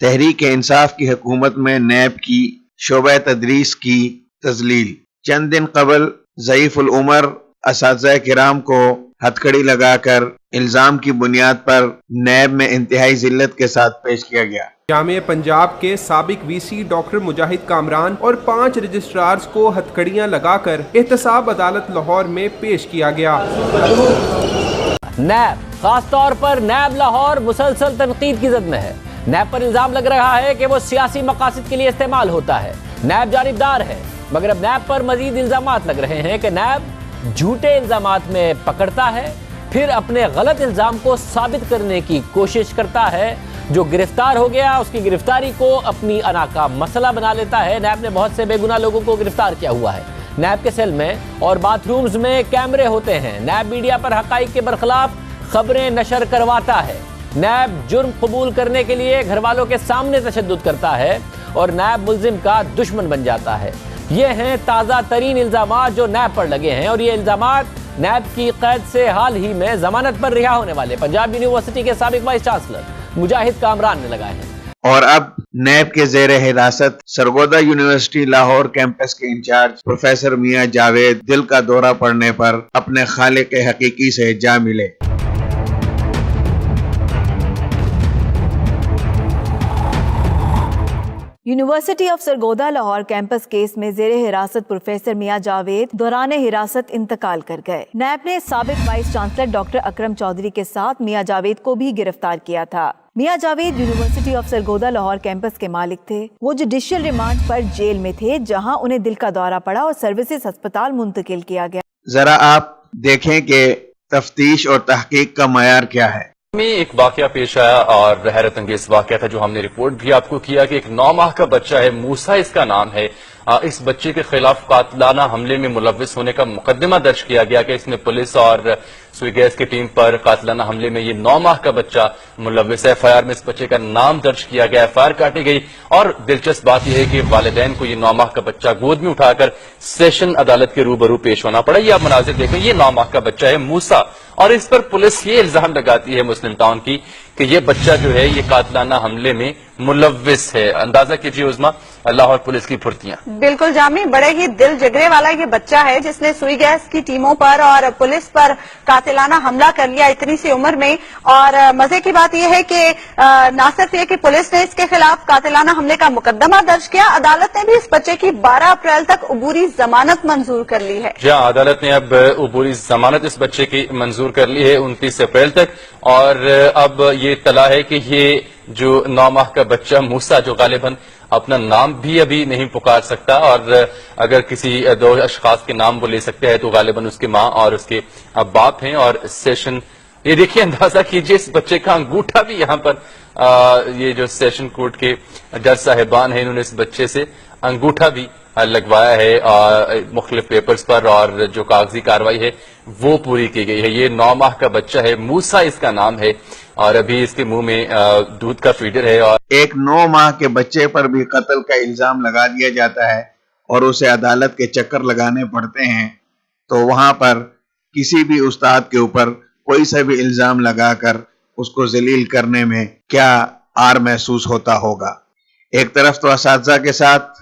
تحریک انصاف کی حکومت میں نیب کی شعبہ تدریس کی تذلیل۔ چند دن قبل ضعیف العمر اساتذہ کرام کو ہتھکڑی لگا کر الزام کی بنیاد پر نیب میں انتہائی ذلت کے ساتھ پیش کیا گیا۔ جامعہ پنجاب کے سابق وی سی ڈاکٹر مجاہد کامران اور 5 رجسٹرارز کو ہتھکڑیاں لگا کر احتساب عدالت لاہور میں پیش کیا گیا۔ نیب، خاص طور پر نیب لاہور مسلسل تنقید کی زد میں ہے۔ نیب پر الزام لگ رہا ہے کہ وہ سیاسی مقاصد کے لیے استعمال ہوتا ہے۔ نیب جانبدار ہے، مگر اب نیب پر مزید الزامات لگ رہے ہیں کہ نیب جھوٹے الزامات میں پکڑتا ہے، پھر اپنے غلط الزام کو ثابت کرنے کی کوشش کرتا ہے۔ جو گرفتار ہو گیا اس کی گرفتاری کو اپنی انا کا مسئلہ بنا لیتا ہے۔ نیب نے بہت سے بے گناہ لوگوں کو گرفتار کیا ہوا ہے۔ نیب کے سیل میں اور باتھ رومز میں کیمرے ہوتے ہیں۔ نیب میڈیا پر حقائق کے برخلاف خبریں نشر کرواتا ہے۔ نیب جرم قبول کرنے کے لیے گھر والوں کے سامنے تشدد کرتا ہے اور نیب ملزم کا دشمن بن جاتا ہے۔ یہ ہیں تازہ ترین الزامات جو نیب پر لگے ہیں، اور یہ الزامات نیب کی قید سے حال ہی میں ضمانت پر رہا ہونے والے پنجاب یونیورسٹی کے سابق وائس چانسلر مجاہد کامران نے لگائے ہیں۔ اور اب نیب کے زیر حراست سرگودا یونیورسٹی لاہور کیمپس کے انچارج پروفیسر میاں جاوید دل کا دورہ پڑنے پر اپنے خالق حقیقی سے جا ملے۔ University of Sargodha Lahore campus case میں زیر حراست پروفیسر میاں جاوید دوران حراست انتقال کر گئے۔ نیب نے سابق وائس چانسلر ڈاکٹر اکرم چودھری کے ساتھ میاں جاوید کو بھی گرفتار کیا تھا۔ Mian Javed university of Sargodha Lahore campus کے مالک تھے۔ وہ جوڈیشل ریمانڈ پر جیل میں تھے، جہاں انہیں دل کا دورہ پڑا اور سروسز ہسپتال منتقل کیا گیا۔ ذرا آپ دیکھیں کہ تفتیش اور تحقیق کا معیار کیا ہے۔ میں ایک واقعہ پیش آیا اور حیرت انگیز واقعہ تھا جو ہم نے رپورٹ بھی آپ کو کیا کہ ایک 9 ماہ کا بچہ ہے، موسیٰ اس کا نام ہے۔ اس بچے کے خلاف قاتلانہ حملے میں ملوث ہونے کا مقدمہ درج کیا گیا کہ اس میں پولیس اور سوئی گیس کی ٹیم پر قاتلانہ حملے میں یہ 9 ماہ کا بچہ ملوث ہے۔ ایف آئی آر میں اس بچے کا نام درج کیا گیا، ایف آئی آر کاٹی گئی، اور دلچسپ بات یہ ہے کہ والدین کو یہ 9 ماہ کا بچہ گود میں اٹھا کر سیشن عدالت کے روبرو پیش ہونا پڑا۔ یہ آپ مناظر دیکھیں، یہ 9 ماہ کا بچہ ہے موسیٰ، اور اس پر پولیس یہ الزام لگاتی ہے مسلم ٹاؤن کی کہ یہ بچہ جو ہے یہ قاتلانہ حملے میں ملوث ہے۔ اندازہ کیجیے عظمیٰ، لاہور پولیس کی پھرتیاں۔ بالکل جامی، بڑے ہی دل جگرے والا یہ بچہ ہے جس نے سوئی گیس کی ٹیموں پر اور پولیس پر قاتلانہ حملہ کر لیا اتنی سی عمر میں۔ اور مزے کی بات یہ ہے کہ نہ صرف یہ کہ پولیس نے اس کے خلاف قاتلانہ حملے کا مقدمہ درج کیا، عدالت نے بھی اس بچے کی 12 اپریل تک عبوری ضمانت منظور کر لی ہے۔ جہاں عدالت نے اب عبوری ضمانت اس بچے کی منظور کر لی ہے 29 اپریل تک، اور اب یہ اطلاع ہے کہ یہ جو 9 ماہ کا بچہ موسیٰ جو غالباً اپنا نام بھی ابھی نہیں پکار سکتا، اور اگر کسی 2 اشخاص کے نام وہ لے سکتے ہیں تو غالباً اس کی ماں اور اس کے باپ ہیں۔ اور سیشن، یہ دیکھیے اندازہ کیجئے اس بچے کا انگوٹھا بھی یہاں پر یہ جو سیشن کورٹ کے جج صاحبان ہیں انہوں نے اس بچے سے انگوٹھا بھی لگوایا ہے مختلف پیپرز پر، اور جو کاغذی کاروائی ہے وہ پوری کی گئی ہے۔ یہ 9 ماہ کا بچہ ہے، موسیٰ اس کا نام ہے، اور ابھی اس کے منہ میں دودھ کا فیڈر ہے۔ اور ایک 9 ماہ کے بچے پر بھی قتل کا الزام لگا دیا جاتا ہے اور اسے عدالت کے چکر لگانے پڑتے ہیں، تو وہاں پر کسی بھی استاد کے اوپر کوئی سا بھی الزام لگا کر اس کو ذلیل کرنے میں کیا عار محسوس ہوتا ہوگا۔ ایک طرف تو اساتذہ کے ساتھ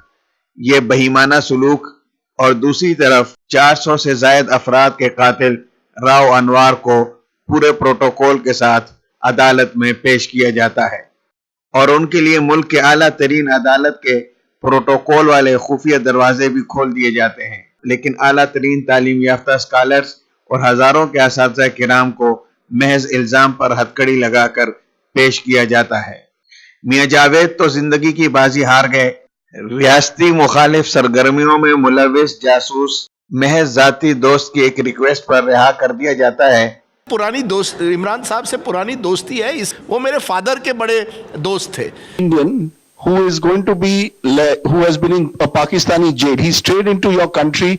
یہ بہیمانہ سلوک، اور دوسری طرف 400 سے زائد افراد کے قاتل راؤ انوار کو پورے پروٹوکول کے ساتھ عدالت میں پیش کیا جاتا ہے، اور ان کے لیے ملک کے اعلیٰ ترین عدالت کے پروٹوکول والے خفیہ دروازے بھی کھول دیے جاتے ہیں، لیکن اعلیٰ ترین تعلیم یافتہ اسکالرز اور ہزاروں کے اساتذہ کرام کو محض الزام پر ہتھکڑی لگا کر پیش کیا جاتا ہے۔ میاں جاوید تو زندگی کی بازی ہار گئے۔ ریاستی مخالف سرگرمیوں میں ملوث جاسوس محض ذاتی دوست کی ایک ریکویسٹ پر رہا کر دیا جاتا ہے۔ پرانی دوست عمران صاحب سے پرانی دوستی ہے، وہ میرے فادر کے بڑے دوست تھے۔ Indian who is going to be, who has been in a Pakistani jail, he strayed into your country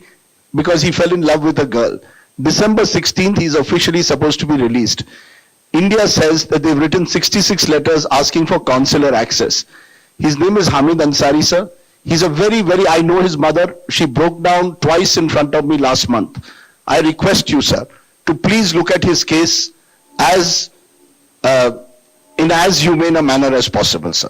because he fell in love with a girl. December 16th, he is officially supposed to be released. India says that they've written 66 letters asking for consular access. His name is Hamid Ansari, sir. He's a very, I know his mother. She broke down twice in front of me last month. I request you, sir, to please look at his case as in as humane a manner as possible, sir.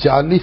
40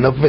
90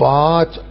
5